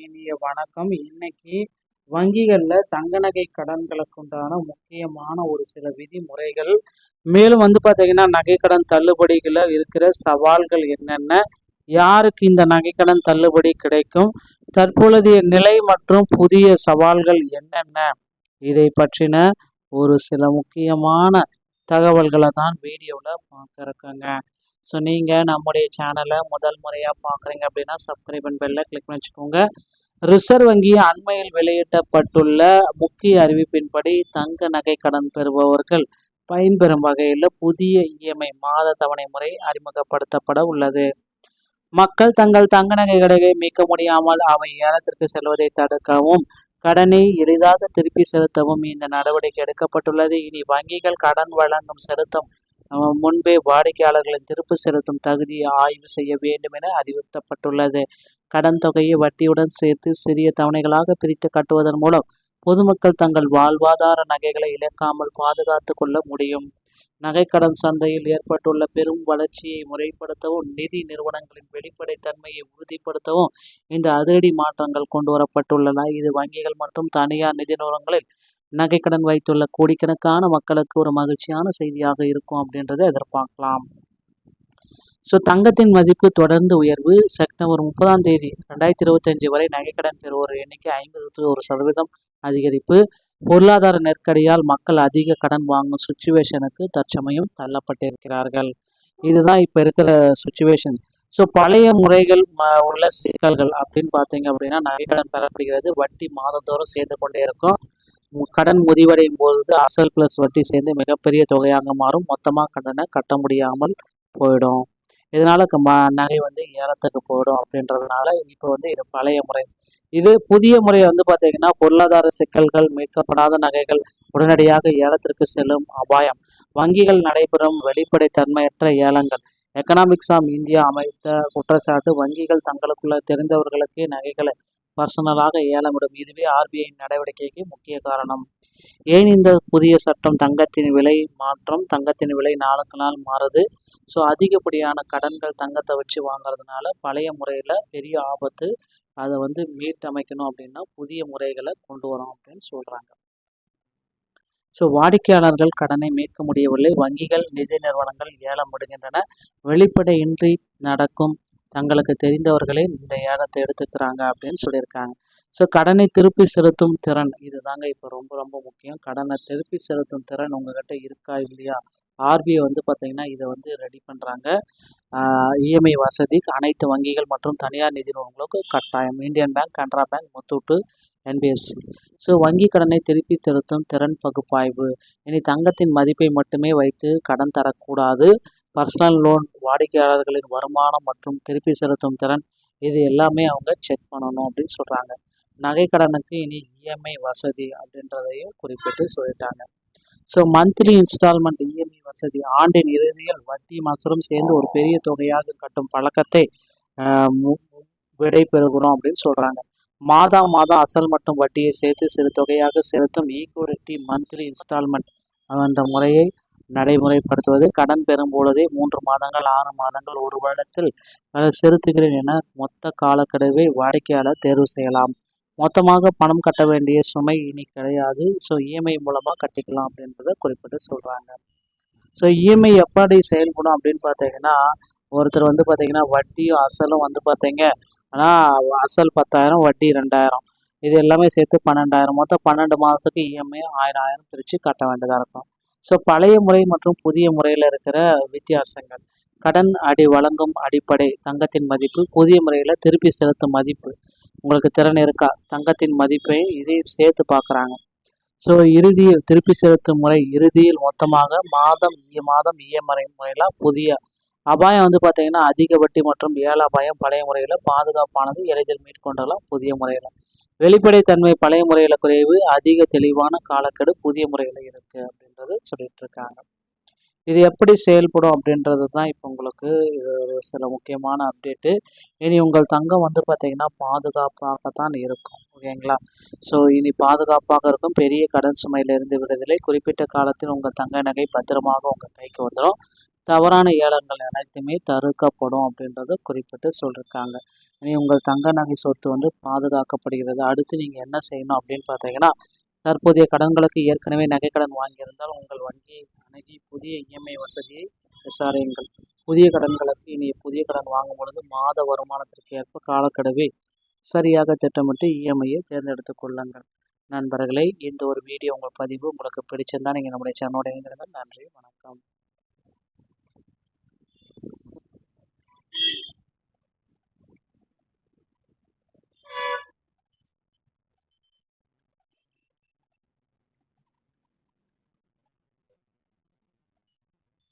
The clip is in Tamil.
இனிய வணக்கம். இன்னைக்கு வங்கிகள்ல தங்க நகை கடன்களுக்கு உண்டான முக்கியமான ஒரு சில விதிமுறைகள், மேலும் பார்த்தீங்கன்னா நகைக்கடன் தள்ளுபடிகள இருக்கிற சவால்கள் என்னென்ன, யாருக்கு இந்த நகைக்கடன் தள்ளுபடி கிடைக்கும், தற்பொழுதைய நிலை மற்றும் புதிய சவால்கள் என்னென்ன, இதை பற்றின ஒரு சில முக்கியமான தகவல்களை தான் வீடியோவில் பார்க்க இருக்கேங்க. ஸோ நீங்கள் நம்முடைய சேனலை முதல் முறையாக பார்க்குறீங்க அப்படின்னா சப்ஸ்கிரைப் அண்ட் பெல்லை கிளிக் பண்ணி வச்சுக்கோங்க. ரிசர்வ் வங்கி அண்மையில் வெளியிடப்பட்டுள்ள முக்கிய அறிவிப்பின்படி தங்க நகை கடன் பெறுபவர்கள் பயன்பெறும் வகையில் புதிய இஎம்ஐ மாத தவணை முறை அறிமுகப்படுத்தப்பட உள்ளது. மக்கள் தங்கள் தங்க நகைகளை மீட்க முடியாமல் அவை ஏலத்திற்கு செல்வதை தடுக்கவும் கடனை எளிதாக திருப்பி செலுத்தவும் இந்த நடவடிக்கை எடுக்கப்பட்டுள்ளது. இனி வங்கிகள் கடன் வழங்கும் செலுத்தும் முன்பே வாடிக்கையாளர்களின் திருப்பு செலுத்தும் தகுதியை ஆய்வு செய்ய வேண்டும் என அறிவுறுத்தப்பட்டுள்ளது. கடன் தொகையை வட்டியுடன் சேர்த்து சிறிய தவணைகளாக பிரித்து கட்டுவதன் மூலம் பொதுமக்கள் தங்கள் வாழ்வாதார நகைகளை இழக்காமல் பாதுகாத்து கொள்ள முடியும். நகைக்கடன் சந்தையில் ஏற்பட்டுள்ள பெரும் வளர்ச்சியை முறைப்படுத்தவும் நிதி நிறுவனங்களின் வெளிப்படைத்தன்மையை உறுதிப்படுத்தவும் இந்த அதிரடி மாற்றங்கள் கொண்டு வரப்பட்டுள்ளன. இது வங்கிகள் மற்றும் தனியார் நிதி நிறுவனங்களில் நகைக்கடன் வைத்துள்ள கோடிக்கணக்கான மக்களுக்கு ஒரு மகிழ்ச்சியான செய்தியாக இருக்கும் அப்படின்றத எதிர்பார்க்கலாம். ஸோ தங்கத்தின் மதிப்பு தொடர்ந்து உயர்வு. செப்டம்பர் 30ஆம் தேதி 2025 வரை நகைக்கடன் பெறுவோர் எண்ணிக்கை 51% அதிகரிப்பு. பொருளாதார நெருக்கடியால் மக்கள் அதிக கடன் வாங்கும் சுச்சுவேஷனுக்கு தற்சமயம் தள்ளப்பட்டிருக்கிறார்கள். இதுதான் இப்போ இருக்கிற சுச்சுவேஷன். ஸோ பழைய முறைகள் உள்ள சிக்கல்கள் அப்படின்னு பார்த்தீங்க அப்படின்னா நகைக்கடன் பெறப்படுகிறது. வட்டி மாதந்தோறும் சேர்ந்து கொண்டே இருக்கும். கடன் முடிவடையும் பொழுது அசல் பிளஸ் வட்டி சேர்ந்து மிகப்பெரிய தொகையாக மாறும். மொத்தமாக கடனை கட்ட முடியாமல் போயிடும். இதனால நகை ஏலத்துக்கு போயிடும் அப்படின்றதுனால இப்போ இது பழைய முறை. இது புதிய முறை பார்த்தீங்கன்னா பொருளாதார சிக்கல்கள், மீட்கப்படாத நகைகள் உடனடியாக ஏலத்திற்கு செல்லும் அபாயம், வங்கிகள் நடைபெறும் வெளிப்படைத்தன்மையற்ற ஏலங்கள். எக்கனாமிக்ஸ் ஆஃப் இந்தியா அமைத்த குற்றச்சாட்டு வங்கிகள் தங்களுக்குள்ள தெரிந்தவர்களுக்கே நகைகளை பர்சனலாக ஏலமிடும். இதுவே ஆர்பிஐ நடவடிக்கைக்கு முக்கிய காரணம். ஏன் இந்த புதிய சட்டம்? தங்கத்தின் விலை மாற்றம். தங்கத்தின் விலை நாளுக்கு நாள் மாறுது. ஸோ அதிகப்படியான கடன்கள் தங்கத்தை வச்சு வாங்குறதுனால பழைய முறையில் பெரிய ஆபத்து. அதை மீட்டமைக்கணும் அப்படின்னா புதிய முறைகளை கொண்டு வரோம் அப்படின்னு சொல்கிறாங்க. ஸோ வாடிக்கையாளர்கள் கடனை மீட்க முடியவில்லை. வங்கிகள், நிதி நிறுவனங்கள் ஏலம் விடுகின்றன. வெளிப்படையின்றி நடக்கும். தங்களுக்கு தெரிந்தவர்களே இந்த ஏலத்தை எடுத்துக்கிறாங்க அப்படின்னு சொல்லியிருக்காங்க. ஸோ கடனை திருப்பி செலுத்தும் திறன், இதுதாங்க இப்போ ரொம்ப ரொம்ப முக்கியம். கடனை திருப்பி செலுத்தும் திறன் உங்ககிட்ட இருக்கா இல்லையா? ஆர்பிஐ பார்த்தீங்கன்னா இதை ரெடி பண்ணுறாங்க. இஎம்ஐ வசதி அனைத்து வங்கிகள் மற்றும் தனியார் நிதி நிறுவனங்களுக்கு கட்டாயம். Indian bank, Canara bank, Muthoot, NBFC. So வங்கி கடனை திருப்பி செலுத்தும் திறன் பகுப்பாய்வு. இனி தங்கத்தின் மதிப்பை மட்டுமே வைத்து கடன் தரக்கூடாது. பர்சனல் லோன், வாடிக்கையாளர்களின் வருமானம் மற்றும் திருப்பி செலுத்தும் திறன், இது எல்லாமே அவங்க செக் பண்ணணும் அப்படின்னு சொல்கிறாங்க. நகை கடனுக்கு இனி இஎம்ஐ வசதி அப்படின்றதையும் குறிப்பிட்டு சொல்லிட்டாங்க. ஸோ மந்த்லி இன்ஸ்டால்மெண்ட் இஎம்ஐ வசதி, ஆண்டின் இறுதியில் வட்டி மசரும் சேர்ந்து ஒரு பெரிய தொகையாக கட்டும் பழக்கத்தை விடை பெறுகிறோம் அப்படின்னு சொல்கிறாங்க. மாதம் அசல் மற்றும் வட்டியை சேர்த்து சிறு தொகையாக செலுத்தும் ஈக்குவிட்டி மந்த்லி இன்ஸ்டால்மெண்ட் என்ற முறையை நடைமுறைப்படுத்துவது. கடன் பெறும் பொழுதே 3 மாதங்கள், 6 மாதங்கள், 1 வருடத்தில் செலுத்துகிறேன் என மொத்த காலக்கெடுவை வாடிக்கையாளர் தேர்வு செய்யலாம். மொத்தமாக பணம் கட்ட வேண்டிய சுமை இனி கிடையாது. ஸோ இஎம்ஐ மூலமாக கட்டிக்கலாம் அப்படின்றத குறிப்பிட்டு சொல்கிறாங்க. ஸோ இஎம்ஐ எப்படி செயல்படும் அப்படின்னு பார்த்தீங்கன்னா ஒருத்தர் பார்த்தீங்கன்னா வட்டியும் அசலும் பார்த்தீங்க ஆனால் அசல் 10,000, வட்டி 2,000, இது எல்லாமே சேர்த்து 12,000, மொத்தம் 12 மாதத்துக்கு இஎம்ஐ 1000 பிரித்து கட்ட வேண்டியதாக இருக்கும். ஸோ பழைய முறை மற்றும் புதிய முறையில் இருக்கிற வித்தியாசங்கள். கடன் வழங்கும் அடிப்படை தங்கத்தின் மதிப்பு. புதிய முறையில் திருப்பி செலுத்தும் மதிப்பு. உங்களுக்கு திறன் இருக்கா? தங்கத்தின் மதிப்பை இதை சேர்த்து பார்க்குறாங்க. ஸோ இறுதியில் திருப்பி செலுத்தும் முறை. இறுதியில் மொத்தமாக மாதம் இஎம்ஐ முறையில் புதிய அபாயம் பார்த்தீங்கன்னா அதிக வட்டி மற்றும் ஏல அபாயம். பழைய முறையில் பாதுகாப்பானது, எளிதில் மீட்கொண்டலாம் புதிய முறையில். வெளிப்படைத்தன்மை பழைய முறையில் குறைவு, அதிக தெளிவான காலக்கெடு புதிய முறையில் இருக்குது அப்படின்றது சொல்லிட்டு இருக்காங்க. இது எப்படி செயல்படும் அப்படின்றது தான் இப்போ உங்களுக்கு சில முக்கியமான அப்டேட்டு. இனி உங்கள் தங்கம் பார்த்தீங்கன்னா பாதுகாப்பாகத்தான் இருக்கும். ஓகேங்களா? ஸோ இனி பாதுகாப்பாக இருக்கும். பெரிய கடன் சுமையிலிருந்து விடுதலை. குறிப்பிட்ட காலத்தில் உங்கள் தங்க நகை பத்திரமாக உங்கள் கைக்கு வந்துடும். தவறான ஏலங்கள் அனைத்துமே தடுக்கப்படும் அப்படின்றத குறிப்பிட்டு சொல்லியிருக்காங்க. இனி உங்கள் தங்க நகை சொத்து வந்து பாதுகாக்கப்படுகிறது. அடுத்து நீங்கள் என்ன செய்யணும் அப்படின்னு பார்த்தீங்கன்னா, தற்போதைய கடன்களுக்கு ஏற்கனவே நகைக்கடன் வாங்கியிருந்தால் உங்கள் வங்கியை அணுகி புதிய இஎம்ஐ வசதியை விசாரியுங்கள். புதிய கடன்களுக்கு இனி புதிய கடன் வாங்கும் பொழுது மாத வருமானத்திற்கு ஏற்ப காலக்கெடுவை சரியாக திட்டமிட்டு இஎம்ஐயை தேர்ந்தெடுத்துக் கொள்ளுங்கள். நண்பர்களே, இந்த ஒரு வீடியோ உங்கள் பதிவு உங்களுக்கு பிடிச்சிருந்தா நீங்கள் நம்முடைய சேனலோட இணைந்திருங்கள். நன்றி, வணக்கம்.